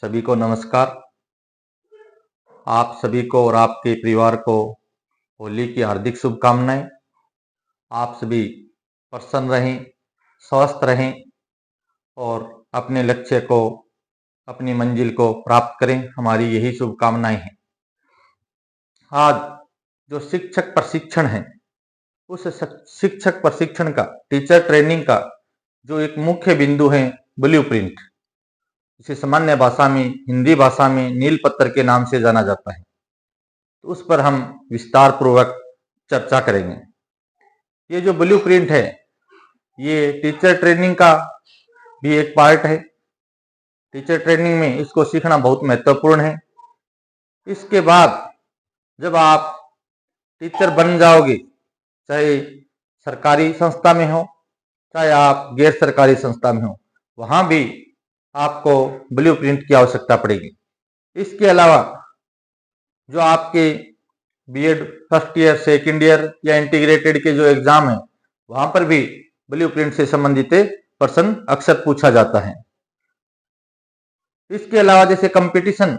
सभी को नमस्कार। आप सभी को और आपके परिवार को होली की हार्दिक शुभकामनाएं। आप सभी प्रसन्न रहें, स्वस्थ रहें और अपने लक्ष्य को, अपनी मंजिल को प्राप्त करें, हमारी यही शुभकामनाएं हैं। आज जो शिक्षक प्रशिक्षण है, उस शिक्षक प्रशिक्षण का, टीचर ट्रेनिंग का जो एक मुख्य बिंदु है ब्लूप्रिंट, इसे सामान्य भाषा में, हिंदी भाषा में नील पत्र के नाम से जाना जाता है, तो उस पर हम विस्तार पूर्वक चर्चा करेंगे। ये जो ब्लूप्रिंट है, ये टीचर ट्रेनिंग का भी एक पार्ट है। टीचर ट्रेनिंग में इसको सीखना बहुत महत्वपूर्ण है। इसके बाद जब आप टीचर बन जाओगे, चाहे सरकारी संस्था में हो, चाहे आप गैर सरकारी संस्था में हो, वहां भी आपको ब्लूप्रिंट की आवश्यकता पड़ेगी। इसके अलावा जो आपके BEd first year, second year या इंटीग्रेटेड के जो एग्जाम है, वहां पर भी ब्लूप्रिंट से संबंधित प्रश्न अक्सर पूछा जाता है। इसके अलावा जैसे कंपटीशन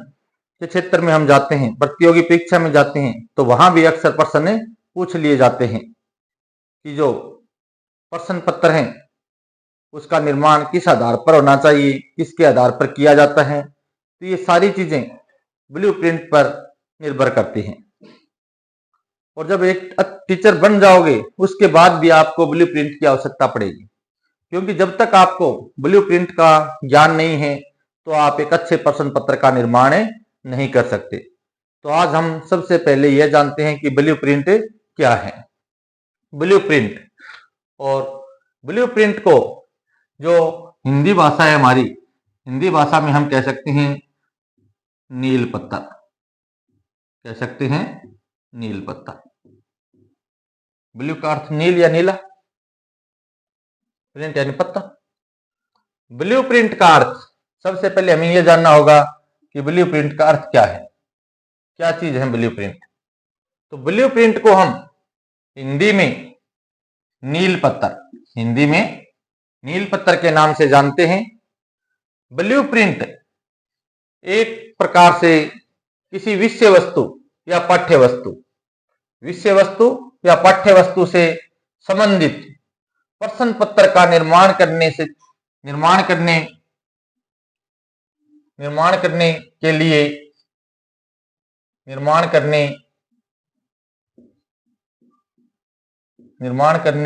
के क्षेत्र में हम जाते हैं, प्रतियोगी परीक्षा में जाते हैं, तो वहां भी अक्सर प्रश्न पूछ लिए जाते हैं कि जो प्रश्न पत्र है उसका निर्माण किस आधार पर होना चाहिए, किसके आधार पर किया जाता है। तो ये सारी चीजें ब्लूप्रिंट पर निर्भर करती हैं। और जब एक टीचर बन जाओगे, उसके बाद भी आपको ब्लूप्रिंट की आवश्यकता पड़ेगी, क्योंकि जब तक आपको ब्लूप्रिंट का ज्ञान नहीं है तो आप एक अच्छे प्रश्न पत्र का निर्माण नहीं कर सकते। तो आज हम सबसे पहले यह जानते हैं कि ब्लूप्रिंट क्या है। ब्लूप्रिंट, और ब्लूप्रिंट को जो हिंदी भाषा है हमारी, हिंदी भाषा में हम कह सकते हैं नील पत्थर, कह सकते हैं नील पत्थर। ब्लू का अर्थ नील या नीला, प्रिंट यानी पत्ता। ब्लू प्रिंट का अर्थ, सबसे पहले हमें यह जानना होगा कि ब्लू प्रिंट का अर्थ क्या है, क्या चीज है ब्लू प्रिंट। तो ब्लू प्रिंट को हम हिंदी में नील पत्थर, हिंदी में नील पत्थर के नाम से जानते हैं। ब्लू प्रिंट एक प्रकार से किसी विषय वस्तु या पाठ्य वस्तु, विषय वस्तु या पाठ्य वस्तु से संबंधित प्रश्न पत्र का निर्माण करने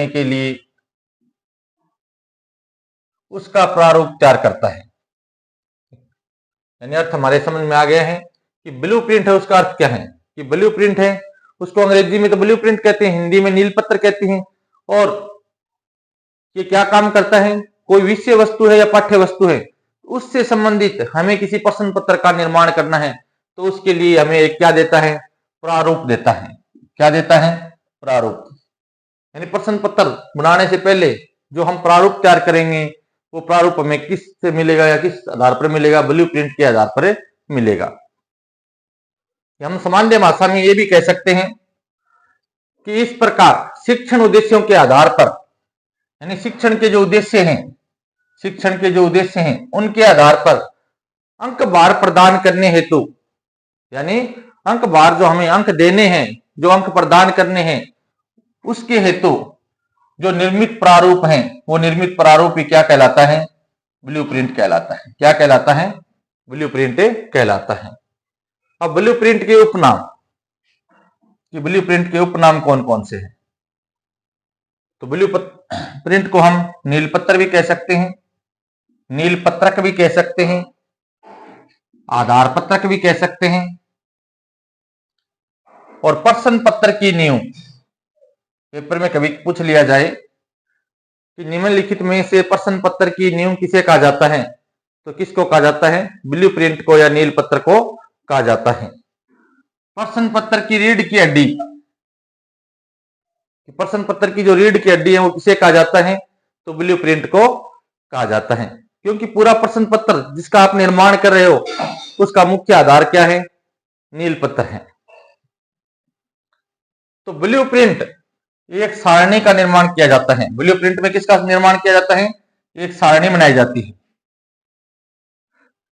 के लिए उसका प्रारूप तैयार करता है। यानी अर्थ हमारे समझ में आ गया है कि ब्लूप्रिंट है, उसका अर्थ क्या है कि ब्लूप्रिंट है, उसको अंग्रेजी में तो ब्लूप्रिंट कहते हैं, हिंदी में नील पत्र कहते हैं। और ये क्या काम करता है, कोई विषय वस्तु है या पाठ्य वस्तु है, उससे संबंधित हमें किसी प्रश्न पत्र का निर्माण करना है, तो उसके लिए हमें एक क्या देता है, प्रारूप देता है। क्या देता है, प्रारूप। यानी प्रश्न पत्र बनाने से पहले जो हम प्रारूप तैयार करेंगे, वो प्रारूप हमें किस से मिलेगा या किस आधार पर मिलेगा, ब्लूप्रिंट के आधार पर मिलेगा। हम सामान्य भाषा में ये भी कह सकते हैं कि इस प्रकार शिक्षण उद्देश्यों के आधार पर, यानी शिक्षण के जो उद्देश्य हैं, उनके आधार पर अंक भार प्रदान करने हेतु, यानी अंक भार जो हमें अंक देने हैं, जो अंक प्रदान करने हैं, उसके हेतु जो निर्मित प्रारूप हैं, वो निर्मित प्रारूप ही क्या कहलाता है, ब्लूप्रिंट कहलाता है। क्या कहलाता है, ब्लूप्रिंट कहलाता है। अब ब्लूप्रिंट के उपनाम, कि ब्लूप्रिंट के उपनाम कौन कौन से हैं। तो ब्लूप्रिंट को हम नील पत्र भी कह सकते हैं, नील पत्रक भी कह सकते हैं, आधार पत्रक भी कह सकते हैं। और प्रश्न पत्र की नींव, पेपर में कभी पूछ लिया जाए कि निम्नलिखित में से प्रश्न पत्र की नींव किसे कहा जाता है, तो किसको कहा जाता है, ब्लूप्रिंट को या नील पत्र को कहा जाता है। प्रश्न पत्र की रीढ़ की हड्डी, प्रश्न पत्र की जो रीढ़ की हड्डी है वो किसे कहा जाता है, तो ब्लूप्रिंट को कहा जाता है। क्योंकि पूरा प्रश्न पत्र जिसका आप निर्माण कर रहे हो, उसका मुख्य आधार क्या है, नील पत्र है। तो ब्लूप्रिंट एक सारणी का निर्माण किया जाता है। ब्लूप्रिंट में किसका निर्माण किया जाता है, एक सारणी बनाई जाती है,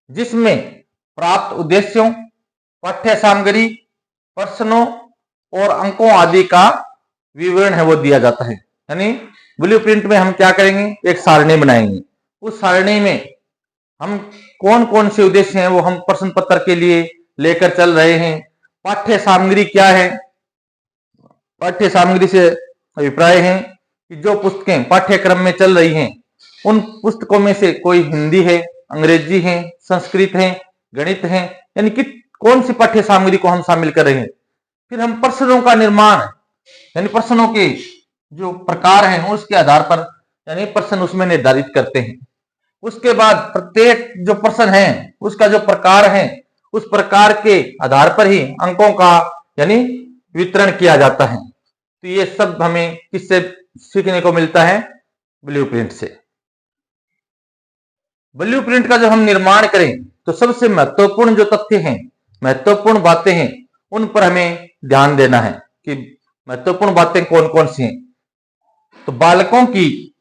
जिसमें प्राप्त उद्देश्यों, पाठ्य सामग्री, प्रश्नों और अंकों आदि का विवरण है वो दिया जाता है। यानी ब्लूप्रिंट में हम क्या करेंगे, एक सारणी बनाएंगे। उस सारणी में हम कौन कौन से उद्देश्य हैं वो हम प्रश्न पत्र के लिए लेकर चल रहे हैं। पाठ्य सामग्री क्या है, पाठ्य सामग्री से अभिप्राय है कि जो पुस्तकें पाठ्यक्रम में चल रही हैं उन पुस्तकों में से कोई हिंदी है, अंग्रेजी है, संस्कृत है, गणित है, यानी कि कौन सी पाठ्य सामग्री को हम शामिल कर रहे हैं। फिर हम प्रश्नों का निर्माण, यानी प्रश्नों के जो प्रकार हैं उसके आधार पर यानी प्रश्न उसमें निर्धारित करते हैं। उसके बाद प्रत्येक जो प्रश्न है उसका जो प्रकार है उस प्रकार के आधार पर ही अंकों का यानी वितरण किया जाता है। तो ये सब हमें किससे सीखने को मिलता है, ब्लूप्रिंट से। ब्लूप्रिंट का जब हम निर्माण करें तो सबसे महत्वपूर्ण जो तथ्य हैं, महत्वपूर्ण बातें हैं, उन पर हमें ध्यान देना है कि महत्वपूर्ण बातें कौन कौन सी हैं। तो बालकों की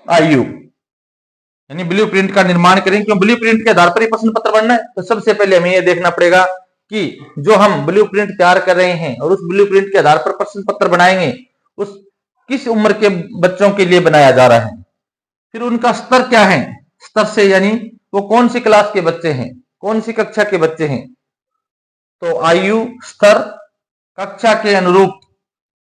आयु, यानी ब्लूप्रिंट का निर्माण करें, क्यों ब्लूप्रिंट के आधार पर ही प्रश्न पत्र बनना है। तो सबसे पहले हमें यह देखना पड़ेगा कि जो हम ब्लूप्रिंट तैयार कर रहे हैं और उस ब्लूप्रिंट के आधार पर प्रश्न पत्र बनाएंगे उस किस उम्र के बच्चों के लिए बनाया जा रहा है। फिर उनका स्तर क्या है, स्तर से यानी वो कौन सी क्लास के बच्चे हैं, कौन सी कक्षा के बच्चे हैं। तो आयु, स्तर, कक्षा के अनुरूप,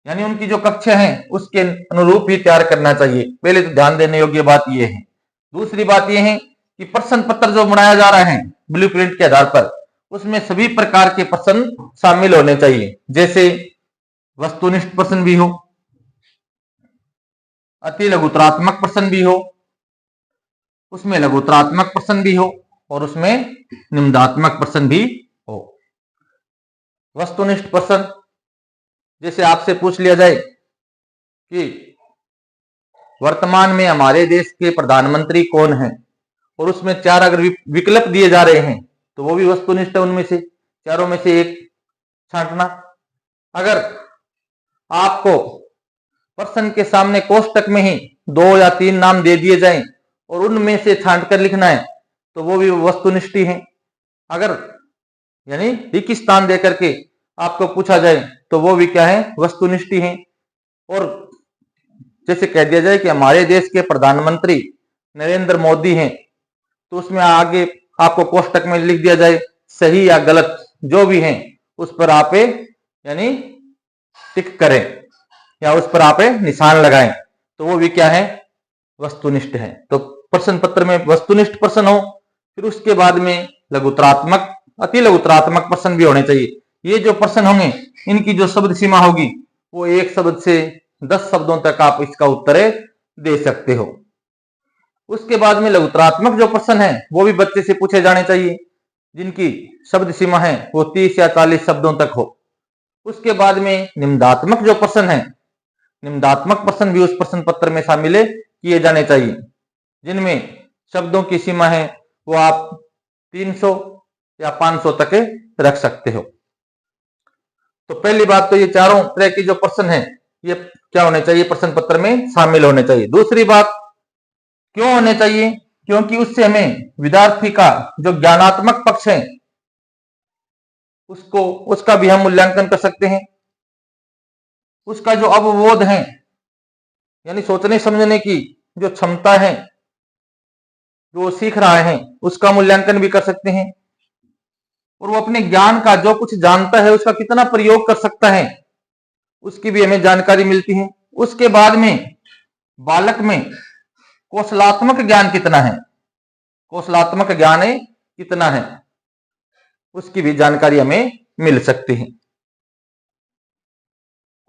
यानी उनकी जो कक्षा है उसके अनुरूप ही तैयार करना चाहिए। पहले तो ध्यान देने योग्य बात यह है। दूसरी बात यह है कि प्रश्न पत्र जो बनाया जा रहा है ब्लूप्रिंट के आधार पर उसमें सभी प्रकार के प्रश्न शामिल होने चाहिए। जैसे वस्तुनिष्ठ प्रश्न भी हो, अति लघुतरात्मक प्रश्न भी हो, उसमें लघुतरात्मक प्रश्न भी हो और उसमें निम्नात्मक प्रश्न भी हो। वस्तुनिष्ठ प्रश्न जैसे आपसे पूछ लिया जाए कि वर्तमान में हमारे देश के प्रधानमंत्री कौन हैं और उसमें 4 अगर विकल्प दिए जा रहे हैं तो वो भी वस्तुनिष्ठ है, उनमें से चारों में से एक छांटना। अगर आपको प्रश्न के सामने कोष्टक में ही 2 या 3 नाम दे दिए जाएं और उनमें से छांट कर लिखना है तो वो भी वस्तुनिष्ठ है। अगर यानी रिक्त स्थान देकर के आपको पूछा जाए तो वो भी क्या है, वस्तुनिष्ठ है। और जैसे कह दिया जाए कि हमारे देश के प्रधानमंत्री नरेंद्र मोदी हैं तो उसमें आगे आपको कोष्टक में लिख दिया जाए सही या गलत जो भी है उस पर आप यानी टिक करें या उस पर आप निशान लगाएं तो वो भी क्या है, वस्तुनिष्ठ है। तो प्रश्न पत्र में वस्तुनिष्ठ प्रश्न हो, फिर उसके बाद में लघुतरात्मक, अति लघुतरात्मक प्रश्न भी होने चाहिए। ये जो प्रश्न होंगे इनकी जो शब्द सीमा होगी वो 1 शब्द से 10 शब्दों तक आप इसका उत्तर दे सकते हो। उसके बाद में लघुतरात्मक जो प्रश्न है वो भी बच्चे से पूछे जाने चाहिए जिनकी शब्द सीमा है वो 30 या 40 शब्दों तक हो। उसके बाद में निम्नात्मक जो प्रश्न है, निम्नात्मक प्रश्न भी उस प्रश्न पत्र में शामिल किए जाने चाहिए जिनमें शब्दों की सीमा है वो आप 300 या 500 तक रख सकते हो। तो पहली बात तो ये चारों तरह की जो प्रश्न है ये क्या होने चाहिए, प्रश्न पत्र में शामिल होने चाहिए। दूसरी बात क्यों होने चाहिए, क्योंकि उससे हमें विद्यार्थी का जो ज्ञानात्मक पक्ष है उसका भी हम मूल्यांकन कर सकते हैं। उसका जो अवबोध है यानी सोचने समझने की जो क्षमता है जो सीख रहा है उसका मूल्यांकन भी कर सकते हैं। और वो अपने ज्ञान का जो कुछ जानता है उसका कितना प्रयोग कर सकता है उसकी भी हमें जानकारी मिलती है। उसके बाद में बालक में कौशलात्मक ज्ञान कितना है, कौशलात्मक ज्ञान कितना है उसकी भी जानकारी हमें मिल सकती है।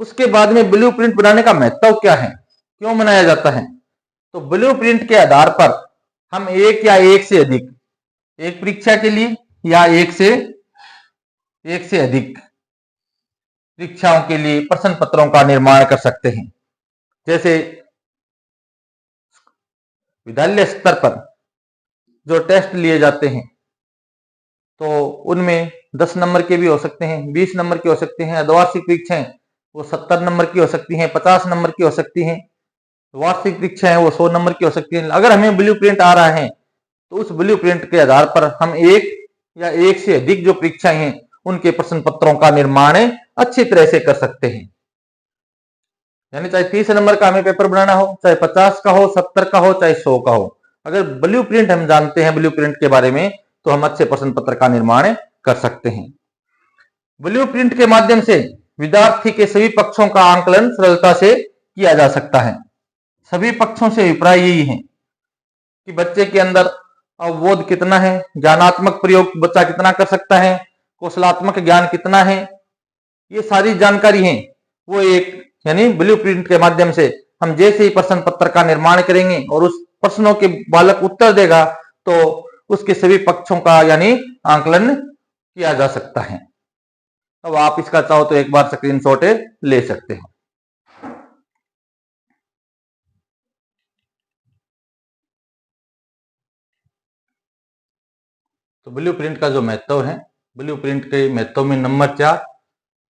उसके बाद में ब्लूप्रिंट बनाने का महत्व क्या है, क्यों बनाया जाता है। तो ब्लूप्रिंट के आधार पर हम एक या एक से अधिक, एक परीक्षा के लिए या एक से अधिक परीक्षाओं के लिए प्रश्न पत्रों का निर्माण कर सकते हैं। जैसे विद्यालय स्तर पर जो टेस्ट लिए जाते हैं तो उनमें 10 नंबर के भी हो सकते हैं, 20 नंबर के हो सकते हैं। अर्धवार्षिक परीक्षाएं वो 70 नंबर की हो सकती हैं, 50 नंबर की हो सकती हैं। वार्षिक परीक्षाएं वो 100 नंबर की हो सकती हैं। अगर हमें ब्लूप्रिंट आ रहा है तो उस ब्लूप्रिंट के आधार पर हम एक या एक से अधिक जो परीक्षाएं हैं उनके प्रश्न पत्रों का निर्माण अच्छी तरह से कर सकते हैं। यानी चाहे 30 नंबर का हमें पेपर बनाना हो, चाहे 50 का हो, 70 का हो, चाहे 100 का हो, अगर ब्लूप्रिंट हम जानते हैं ब्लूप्रिंट के बारे में, तो हम अच्छे प्रश्न पत्र का निर्माण कर सकते हैं। ब्लूप्रिंट के माध्यम से विद्यार्थी के सभी पक्षों का आंकलन सरलता से किया जा सकता है। सभी पक्षों से अभिप्राय यही है कि बच्चे के अंदर अवबोध कितना है, ज्ञानात्मक प्रयोग बच्चा कितना कर सकता है, कौशलात्मक ज्ञान कितना है, ये सारी जानकारी है वो एक यानी ब्लूप्रिंट के माध्यम से हम जैसे ही प्रश्न पत्र का निर्माण करेंगे और उस प्रश्नों के बालक उत्तर देगा तो उसके सभी पक्षों का यानी आंकलन किया जा सकता है। अब आप इसका चाहो तो एक बार स्क्रीनशॉट ले सकते हैं। तो ब्लूप्रिंट का जो महत्व है, ब्लूप्रिंट के महत्व में नंबर 4,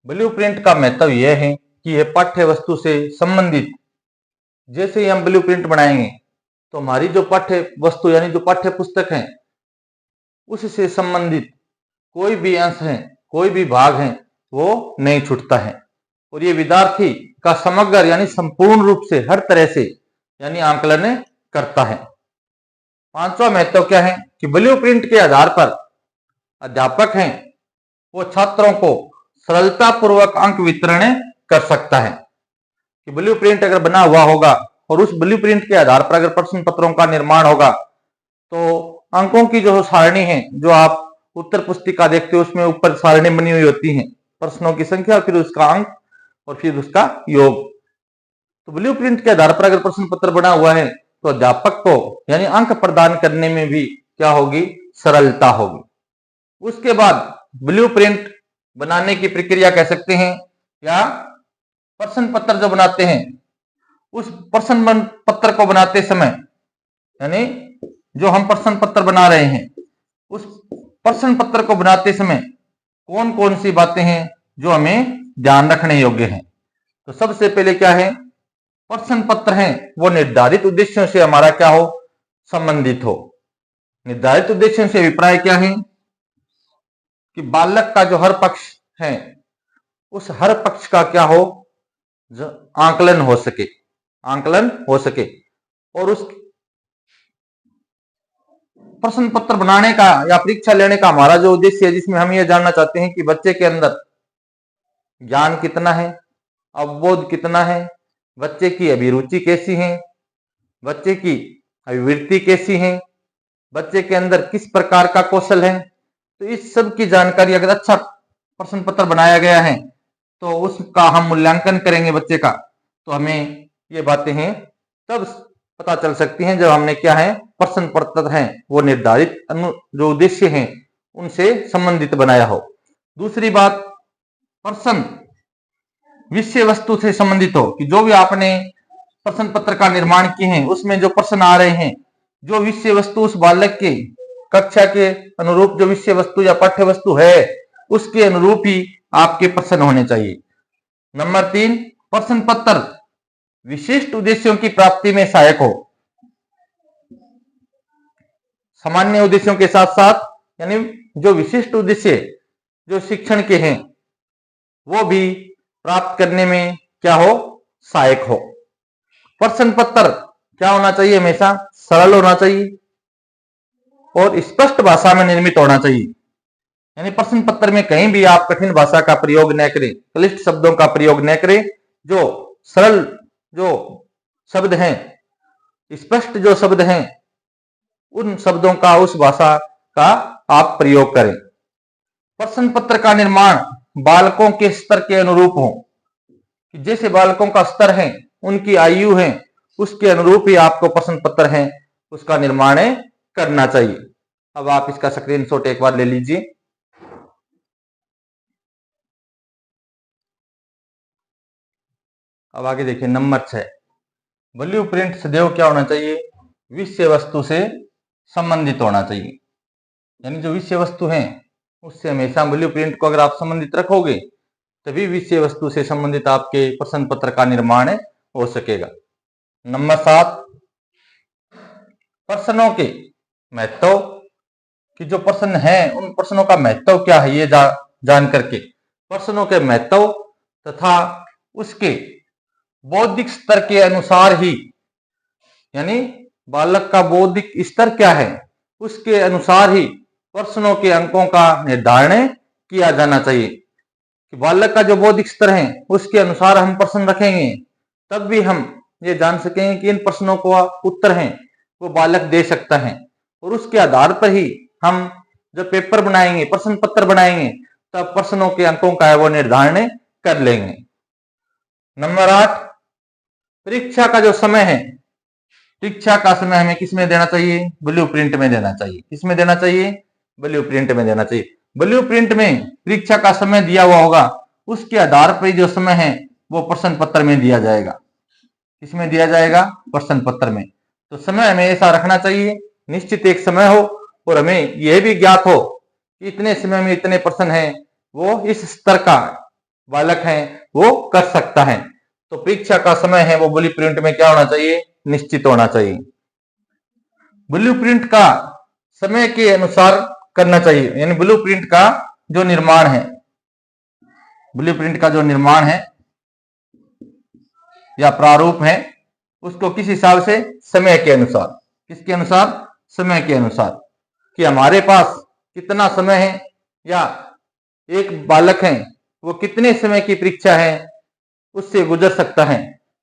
ब्लूप्रिंट का महत्व यह है कि यह पाठ्य वस्तु से संबंधित, जैसे ही हम ब्लूप्रिंट बनाएंगे तो हमारी जो पाठ्य वस्तु यानी जो पाठ्य पुस्तक है उससे संबंधित कोई भी अंश है, कोई भी भाग है वो नहीं छूटता है और ये विद्यार्थी का समग्र यानी संपूर्ण रूप से हर तरह से यानी आंकलन करता है। पांचवा महत्व क्या है कि ब्लूप्रिंट के आधार पर अध्यापक हैं वो छात्रों को सरलता पूर्वक अंक वितरण कर सकता है कि ब्लूप्रिंट अगर बना हुआ होगा और उस ब्लूप्रिंट के आधार पर अगर प्रश्न पत्रों का निर्माण होगा तो अंकों की जो सारणी है, जो आप उत्तर पुस्तिका देखते हो उसमें ऊपर सारणी बनी हुई होती है, प्रश्नों की संख्या फिर उसका अंक और फिर उसका योग। तो ब्लूप्रिंट के आधार पर अगर प्रश्न पत्र बना हुआ है तो अध्यापक को यानी अंक प्रदान करने में भी क्या होगी, सरलता होगी। उसके बाद ब्लूप्रिंट बनाने की प्रक्रिया कह सकते हैं या प्रश्न पत्र जो बनाते हैं उस प्रश्न पत्र को बनाते समय यानी जो हम प्रश्न पत्र बना रहे हैं उस प्रश्न पत्र को बनाते समय कौन कौन सी बातें हैं जो हमें ध्यान रखने योग्य हैं। तो सबसे पहले क्या है, प्रश्न पत्र है वो निर्धारित उद्देश्यों से हमारा क्या हो, संबंधित हो। निर्धारित उद्देश्यों से अभिप्राय क्या है कि बालक का जो हर पक्ष है उस हर पक्ष का क्या हो, आंकलन हो सके, आंकलन हो सके। और उस प्रश्न पत्र बनाने का या परीक्षा लेने का हमारा जो उद्देश्य है जिसमें हम ये जानना चाहते हैं कि बच्चे के अंदर ज्ञान कितना है, अवबोध कितना है, बच्चे की अभिरुचि कैसी है, बच्चे की अभिवृत्ति कैसी है, बच्चे के अंदर किस प्रकार का कौशल है। तो इस सब की जानकारी अगर अच्छा प्रश्न पत्र बनाया गया है तो उसका हम मूल्यांकन करेंगे बच्चे का, तो हमें ये बातें हैं तब पता चल सकती हैं जब हमने क्या है, प्रश्न पत्र हैं वो निर्धारित जो उद्देश्य हैं उनसे संबंधित बनाया हो। दूसरी बात, प्रश्न विषय वस्तु से संबंधित हो कि जो भी आपने प्रश्न पत्र का निर्माण किए हैं उसमें जो प्रश्न आ रहे हैं, जो विषय वस्तु उस बालक के कक्षा के अनुरूप जो विषय वस्तु या पाठ्य वस्तु है उसके अनुरूप ही आपके प्रश्न होने चाहिए। नंबर 3, प्रश्न पत्र विशिष्ट उद्देश्यों की प्राप्ति में सहायक हो। सामान्य उद्देश्यों के साथ साथ यानी जो विशिष्ट उद्देश्य जो शिक्षण के हैं वो भी प्राप्त करने में क्या हो, सहायक हो। प्रश्न पत्र क्या होना चाहिए, हमेशा सरल होना चाहिए और स्पष्ट भाषा में निर्मित होना चाहिए। यानी प्रश्न पत्र में कहीं भी आप कठिन भाषा का प्रयोग न करें, क्लिष्ट शब्दों का प्रयोग न करें। जो सरल जो शब्द हैं, स्पष्ट जो शब्द हैं, उन शब्दों का उस भाषा का आप प्रयोग करें। प्रश्न पत्र का निर्माण बालकों के स्तर के अनुरूप हो कि जैसे बालकों का स्तर है, उनकी आयु है, उसके अनुरूप ही आपको प्रश्न पत्र है उसका निर्माण करना चाहिए। अब आप इसका स्क्रीनशॉट एक बार ले लीजिए। अब आगे देखिए नंबर 6, ब्लूप्रिंट सदैव क्या होना चाहिए, विषय वस्तु से संबंधित होना चाहिए। यानी जो विषय वस्तु है उससे हमेशा ब्लूप्रिंट को अगर आप संबंधित रखोगे तभी विषय वस्तु से संबंधित आपके प्रश्न पत्र का निर्माण हो सकेगा। नंबर 7, प्रश्नों के महत्व कि जो प्रश्न है उन प्रश्नों का महत्व क्या है, ये जान करके प्रश्नों के महत्व तथा उसके बौद्धिक स्तर के अनुसार ही, यानी बालक का बौद्धिक स्तर क्या है उसके अनुसार ही प्रश्नों के अंकों का निर्धारण किया जाना चाहिए। कि बालक का जो बौद्धिक स्तर है उसके अनुसार हम प्रश्न रखेंगे, तब भी हम ये जान सकेंगे कि इन प्रश्नों को उत्तर हैं वो बालक दे सकता है, और उसके आधार पर ही हम जब पेपर बनाएंगे, प्रश्न पत्र बनाएंगे, तब प्रश्नों के अंकों का वो निर्धारण कर लेंगे। नंबर 8, परीक्षा का जो समय है, परीक्षा का समय हमें किसमें देना चाहिए? ब्लूप्रिंट में देना चाहिए। किसमें देना चाहिए? ब्लूप्रिंट में देना चाहिए। ब्लूप्रिंट में परीक्षा का समय दिया हुआ होगा, उसके आधार पर जो समय है वो प्रश्न पत्र में दिया जाएगा। किसमें दिया जाएगा? प्रश्न पत्र में। तो समय हमें ऐसा रखना चाहिए, निश्चित एक समय हो, और हमें यह भी ज्ञात हो कि इतने समय में इतने प्रश्न हैं, वो इस स्तर का बालक है वो कर सकता है। तो परीक्षा का समय है वो ब्लूप्रिंट में क्या होना चाहिए? निश्चित होना चाहिए। ब्लूप्रिंट का समय के अनुसार करना चाहिए, यानी ब्लूप्रिंट का जो निर्माण है, ब्लूप्रिंट का जो निर्माण है या प्रारूप है, उसको किस हिसाब से? समय के अनुसार। किसके अनुसार? समय के अनुसार, कि हमारे पास कितना समय है या एक बालक है वो कितने समय की परीक्षा है उससे गुजर सकता है।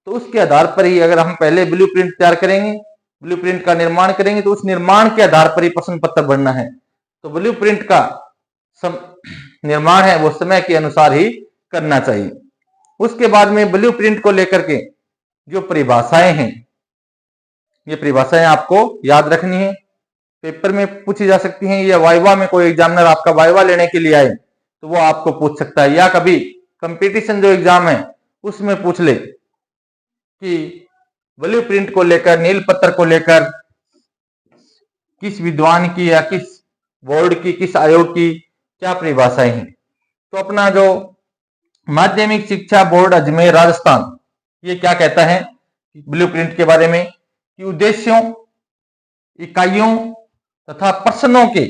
तो उसके आधार पर ही अगर हम पहले ब्लूप्रिंट तैयार करेंगे, ब्लूप्रिंट का निर्माण करेंगे, तो उस निर्माण के आधार पर ही प्रश्न पत्र बनना है। तो ब्लूप्रिंट का निर्माण है वो समय के अनुसार ही करना चाहिए। उसके बाद में ब्लूप्रिंट को लेकर के जो परिभाषाएं हैं, ये परिभाषाएं आपको याद रखनी है, पेपर में पूछी जा सकती हैं, या वाइवा में कोई एग्जामिनर आपका वाइवा लेने के लिए आए तो वो आपको पूछ सकता है, या कभी कंपटीशन जो एग्जाम है उसमें पूछ ले कि ब्लूप्रिंट को लेकर, नील पत्र को लेकर किस विद्वान की या किस बोर्ड की, किस आयोग की क्या परिभाषाएं हैं। तो अपना जो माध्यमिक शिक्षा बोर्ड अजमेर राजस्थान, ये क्या कहता है ब्लूप्रिंट के बारे में? कि उद्देश्यों, इकाइयों तथा प्रश्नों के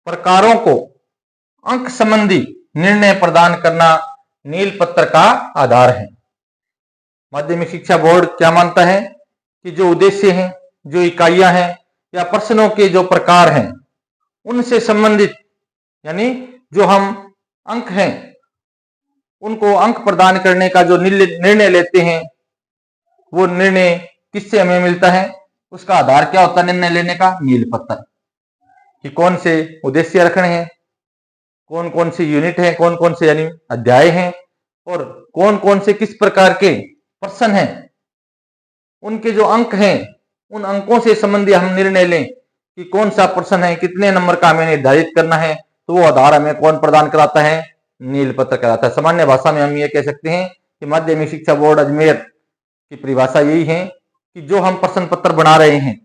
प्रकारों को अंक संबंधी निर्णय प्रदान करना नील पत्र का आधार है। माध्यमिक शिक्षा बोर्ड क्या मानता है कि जो उद्देश्य हैं, जो इकाइयां हैं या प्रश्नों के जो प्रकार हैं, उनसे संबंधित, यानी जो हम अंक हैं उनको अंक प्रदान करने का जो निर्णय लेते हैं, वो निर्णय किससे हमें मिलता है? उसका आधार क्या होता है निर्णय लेने का? नील पत्र। कि कौन से उद्देश्य रखने हैं, कौन कौन से यूनिट हैं, कौन कौन से यानी अध्याय हैं, और कौन कौन से किस प्रकार के प्रश्न हैं, उनके जो अंक हैं, उन अंकों से संबंधी हम निर्णय लें कि कौन सा प्रश्न है, कितने नंबर का हमें निर्धारित करना है। तो वो आधार हमें कौन प्रदान कराता है? नील पत्र कराता है। सामान्य भाषा में हम ये कह सकते हैं कि माध्यमिक शिक्षा बोर्ड अजमेर की परिभाषा यही है कि जो हम प्रश्न पत्र बना रहे हैं,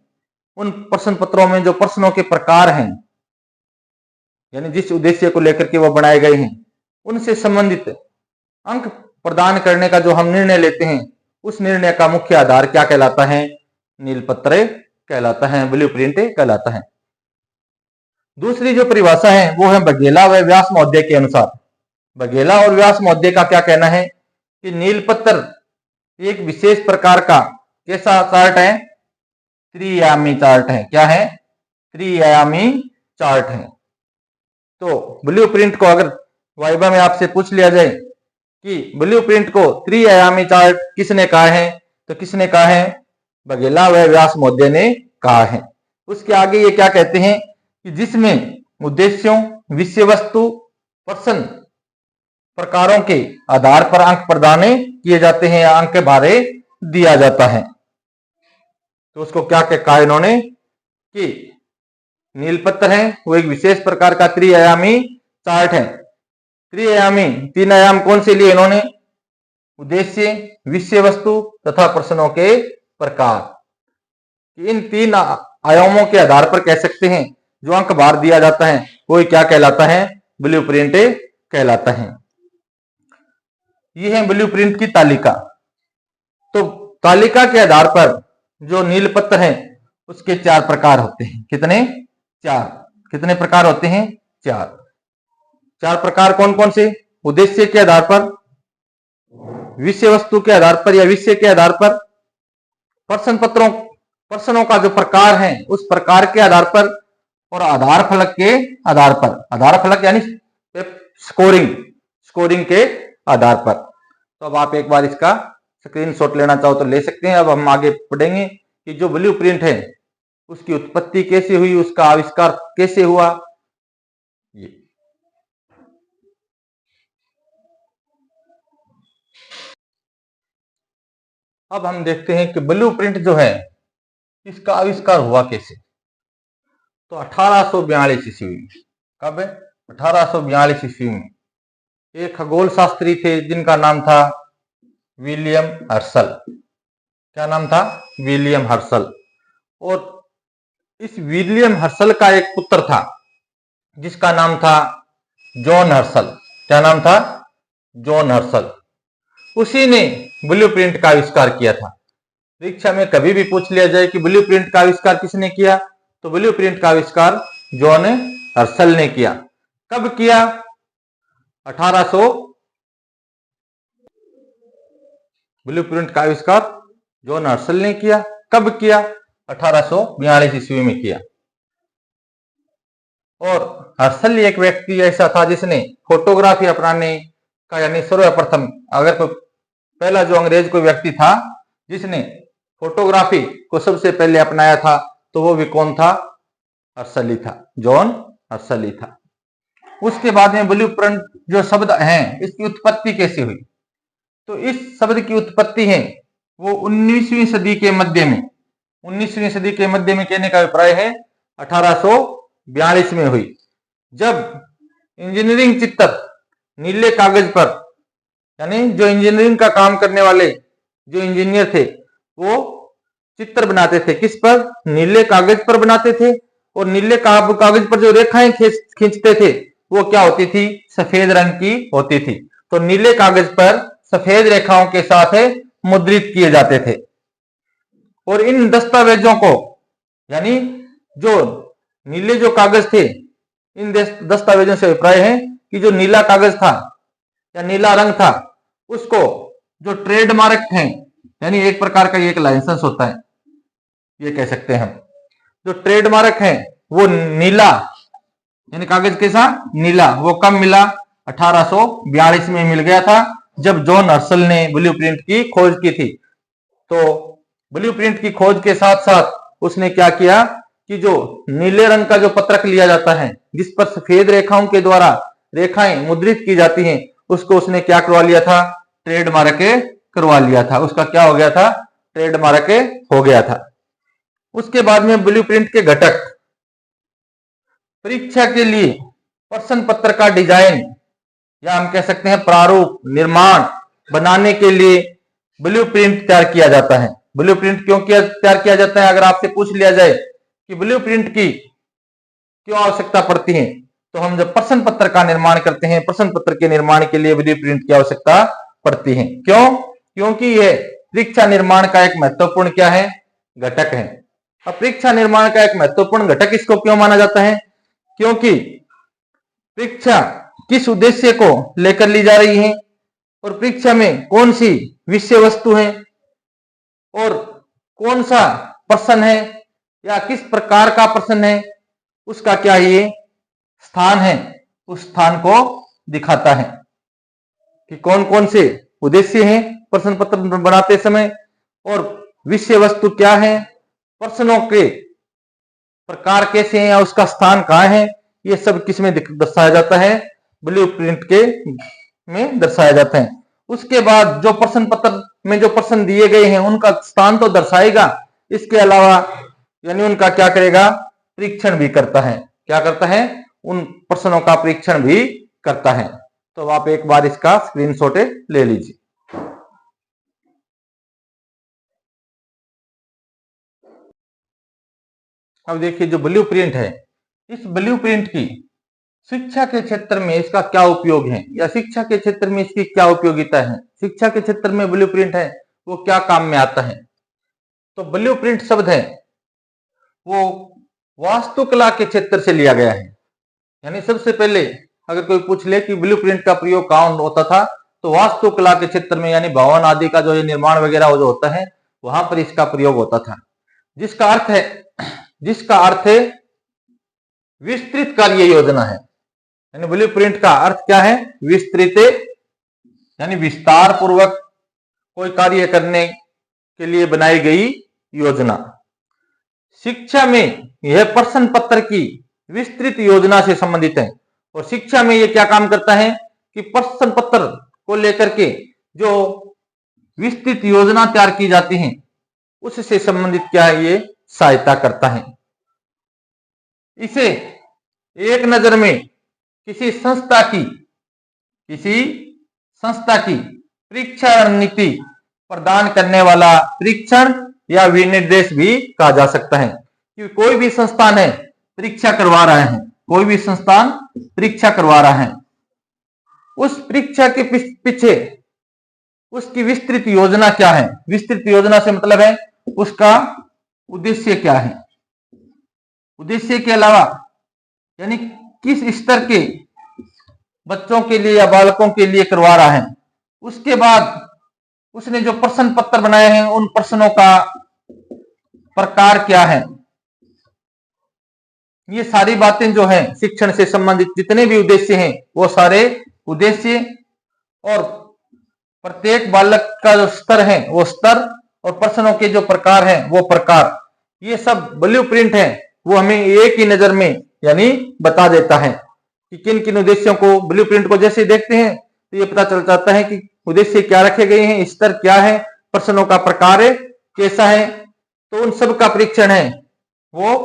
उन प्रश्न पत्रों में जो प्रश्नों के प्रकार हैं, यानी जिस उद्देश्य को लेकर के वो बनाए गए हैं, उनसे संबंधित अंक प्रदान करने का जो हम निर्णय लेते हैं, उस निर्णय का मुख्य आधार क्या कहलाता है? नील पत्र कहलाता है, ब्लूप्रिंट कहलाता है। दूसरी जो परिभाषा है वो है बघेला व व्यास महोदय के अनुसार। बघेला और व्यास महोदय का क्या कहना है कि नील पत्र एक विशेष प्रकार का कैसा चार्ट है? त्रिआयामी चार्ट है। क्या है? त्रिआयामी चार्ट है। तो ब्लूप्रिंट को अगर वाइवा में आपसे पूछ लिया जाए कि ब्लूप्रिंट को त्रिआयामी चार्ट किसने कहा है, तो किसने कहा है? बघेला व व्यास महोदय ने कहा है। उसके आगे ये क्या कहते हैं कि जिसमें उद्देश्यों, विषय वस्तु, प्रश्न प्रकारों के आधार पर अंक प्रदान किए जाते हैं या अंक के बारे दिया जाता है। तो उसको क्या कहा इन्होंने कि नील पत्र है वो एक विशेष प्रकार का त्रिआयामी चार्ट है। त्रिआयामी, तीन आयाम कौन से लिए इन्होंने? उद्देश्य, विषय वस्तु तथा प्रश्नों के प्रकार। इन तीन आयामों के आधार पर कह सकते हैं जो अंक भार दिया जाता है वो क्या कहलाता है? ब्लूप्रिंट कहलाता है। ये है ब्लूप्रिंट की तालिका। तो तालिका के आधार पर जो नील पत्र है उसके 4 प्रकार होते हैं। कितने? 4। कितने प्रकार होते हैं? 4। 4 प्रकार कौन कौन से? उद्देश्य के आधार पर, विषय वस्तु के आधार पर या विषय के आधार पर, प्रश्नों का जो प्रकार है उस प्रकार के आधार पर, और आधार फलक के आधार पर। आधार फलक यानी स्कोरिंग के आधार पर। तो अब आप एक बार इसका स्क्रीनशॉट लेना चाहो तो ले सकते हैं। अब हम आगे पढ़ेंगे कि जो ब्लूप्रिंट है उसकी उत्पत्ति कैसे हुई, उसका आविष्कार कैसे हुआ। ये अब हम देखते हैं कि ब्लूप्रिंट जो है इसका आविष्कार हुआ कैसे। तो 1842 ईस्वी में। कब है? 1842 ईस्वी में एक खगोल शास्त्री थे जिनका नाम था विलियम हर्शल। क्या नाम था? William Herschel. और इस विलियम हर्शल का एक पुत्र था जिसका नाम था जॉन हर्शल। क्या नाम था? John Herschel. उसी ने ब्लूप्रिंट का आविष्कार किया था। परीक्षा में कभी भी पूछ लिया जाए कि ब्लूप्रिंट का आविष्कार किसने किया, तो ब्लूप्रिंट का आविष्कार जॉन हर्शल ने किया। कब किया? 1800 ब्लूप्रिंट का आविष्कार जॉन हर्शल ने किया। कब किया? 1842 ईस्वी में किया। और हर्शल एक व्यक्ति ऐसा था जिसने फोटोग्राफी अपनाने का, यानी सर्वप्रथम, अगर कोई पहला जो अंग्रेज कोई व्यक्ति था जिसने फोटोग्राफी को सबसे पहले अपनाया था, तो वो भी कौन था? हर्शल ही था, जॉन हर्शल ही था। उसके बाद में ब्लूप्रिंट जो शब्द है इसकी उत्पत्ति कैसे हुई? तो इस शब्द की उत्पत्ति है वो 19वीं सदी के मध्य में, 19वीं सदी के मध्य में कहने का अभिप्राय है 1842 में हुई, जब इंजीनियरिंग चित्र नीले कागज पर, यानी जो इंजीनियरिंग का काम करने वाले जो इंजीनियर थे वो चित्र बनाते थे। किस पर? नीले कागज पर बनाते थे। और नीले कागज पर जो रेखाएं खींचते थे वो क्या होती थी? सफेद रंग की होती थी। तो नीले कागज पर सफेद रेखाओं के साथ मुद्रित किए जाते थे। और इन दस्तावेजों को, यानी जो नीले जो कागज थे, इन दस्तावेजों से अभिप्राय है कि जो नीला कागज था या नीला रंग था उसको जो ट्रेडमार्क है, यानी एक प्रकार का एक लाइसेंस होता है, ये कह सकते हैं हम। जो ट्रेडमार्क है वो नीला, यानी कागज कैसा? नीला। वो कब मिला? 1842 में मिल गया था, जब जॉन हर्शल ने ब्लूप्रिंट की खोज की थी। तो ब्लूप्रिंट की खोज के साथ साथ उसने क्या किया कि जो नीले रंग का जो पत्रक लिया जाता है जिस पर सफेद रेखाओं के द्वारा रेखाएं मुद्रित की जाती हैं, उसको उसने क्या करवा लिया था? ट्रेडमार्क करवा लिया था। उसका क्या हो गया था? ट्रेडमार्क हो गया था। उसके बाद में ब्लूप्रिंट के घटक, परीक्षा के लिए प्रश्न पत्र का डिजाइन या हम कह सकते हैं प्रारूप निर्माण बनाने के लिए ब्लूप्रिंट तैयार किया जाता है। ब्लूप्रिंट क्यों तैयार किया जाता है? अगर आपसे पूछ लिया जाए कि ब्लूप्रिंट की क्यों आवश्यकता पड़ती है, तो हम जब प्रश्न पत्र का निर्माण करते हैं, प्रश्न पत्र के निर्माण के लिए ब्लूप्रिंट की आवश्यकता पड़ती है। क्यों? क्योंकि यह परीक्षा निर्माण का एक महत्वपूर्ण क्या है? घटक है। अब परीक्षा निर्माण का एक महत्वपूर्ण घटक इसको क्यों माना जाता है? क्योंकि परीक्षा किस उद्देश्य को लेकर ली जा रही है, और परीक्षा में कौन सी विषय वस्तु है, और कौन सा प्रश्न है या किस प्रकार का प्रश्न है, उसका क्या ये स्थान है, उस स्थान को दिखाता है कि कौन कौन से उद्देश्य हैं प्रश्न पत्र बनाते समय, और विषय वस्तु क्या है, प्रश्नों के प्रकार कैसे हैं या उसका स्थान कहाँ है, ये सब किस में दर्शाया जाता है? ब्लूप्रिंट के में दर्शाया जाता है। उसके बाद जो प्रश्न पत्र में जो प्रश्न दिए गए हैं उनका स्थान तो दर्शाएगा, इसके अलावा यानी उनका क्या करेगा? परीक्षण भी करता है। क्या करता है? उन प्रश्नों का परीक्षण भी करता है। तो आप एक बार इसका स्क्रीनशॉट ले लीजिए। अब देखिए जो ब्लूप्रिंट है, इस ब्लूप्रिंट की शिक्षा के क्षेत्र में इसका क्या उपयोग है, या शिक्षा के क्षेत्र में इसकी क्या उपयोगिता है, शिक्षा के क्षेत्र में ब्लूप्रिंट है वो क्या काम में आता है। तो ब्लूप्रिंट शब्द है वो वास्तुकला के क्षेत्र से लिया गया है। यानी सबसे पहले अगर कोई पूछ ले कि ब्लूप्रिंट का प्रयोग कहाँ होता था, तो वास्तुकला के क्षेत्र में, यानी भवन आदि का जो निर्माण वगैरह जो होता है वहां पर इसका प्रयोग होता था। जिसका अर्थ है विस्तृत कार्य योजना है। यानी ब्लूप्रिंट का अर्थ क्या है? विस्तृत, यानी विस्तार पूर्वक कोई कार्य करने के लिए बनाई गई योजना। शिक्षा में यह प्रश्न पत्र की विस्तृत योजना से संबंधित है। और शिक्षा में यह क्या काम करता है कि प्रश्न पत्र को लेकर के जो विस्तृत योजना तैयार की जाती है उससे संबंधित क्या है, ये सहायता करता है। इसे एक नजर में किसी संस्था की परीक्षा रणनीति प्रदान करने वाला परीक्षण या विनिर्देश भी कहा जा सकता है। कि कोई भी संस्थान है परीक्षा करवा रहा है, उस परीक्षा के पीछे उसकी विस्तृत योजना क्या है? विस्तृत योजना से मतलब है उसका उद्देश्य क्या है। उद्देश्य के अलावा यानी किस स्तर के बच्चों के लिए या बालकों के लिए करवा रहा है। उसके बाद उसने जो प्रश्न पत्र बनाए हैं उन प्रश्नों का प्रकार क्या है। ये सारी बातें जो हैं शिक्षण से संबंधित जितने भी उद्देश्य हैं वो सारे उद्देश्य और प्रत्येक बालक का जो स्तर है वो स्तर और प्रश्नों के जो प्रकार हैं वो प्रकार, ये सब ब्लूप्रिंट है वो हमें एक ही नजर में यानी बता देता है कि किन किन उद्देश्यों को, ब्लूप्रिंट को जैसे देखते हैं तो ये पता चल जाता है कि उद्देश्य क्या रखे गए हैं, स्तर क्या है, प्रश्नों का प्रकार है कैसा है। तो उन सब का परीक्षण है वो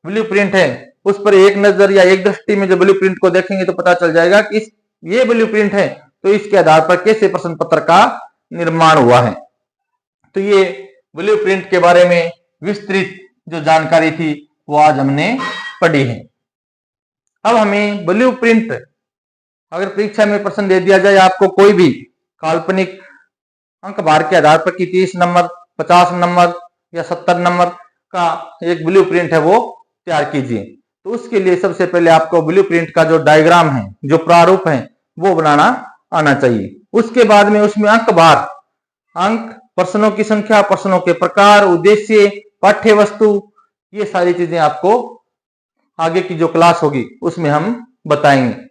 ब्लूप्रिंट है। उस पर एक नजर या एक दृष्टि में जो ब्लूप्रिंट को देखेंगे तो पता चल जाएगा कि ये ब्लूप्रिंट है तो इसके आधार पर कैसे प्रश्न पत्र का निर्माण हुआ है। तो ये ब्लूप्रिंट के बारे में विस्तृत जो जानकारी थी वो आज हमने पढ़ी है। अब हमें ब्लूप्रिंट अगर परीक्षा में प्रश्न दे दिया जाए आपको कोई भी काल्पनिक अंक भार के आधार पर कि 30 नंबर, 50 नंबर या 70 नंबर का एक ब्लूप्रिंट है वो तैयार कीजिए। तो उसके लिए सबसे पहले आपको ब्लूप्रिंट का जो डायग्राम है, जो प्रारूप है वो बनाना आना चाहिए। उसके बाद में उसमें अंक भार, अंक, प्रश्नों की संख्या, प्रश्नों के प्रकार, उद्देश्य, पाठ्य वस्तु, ये सारी चीजें आपको आगे की जो क्लास होगी उसमें हम बताएंगे।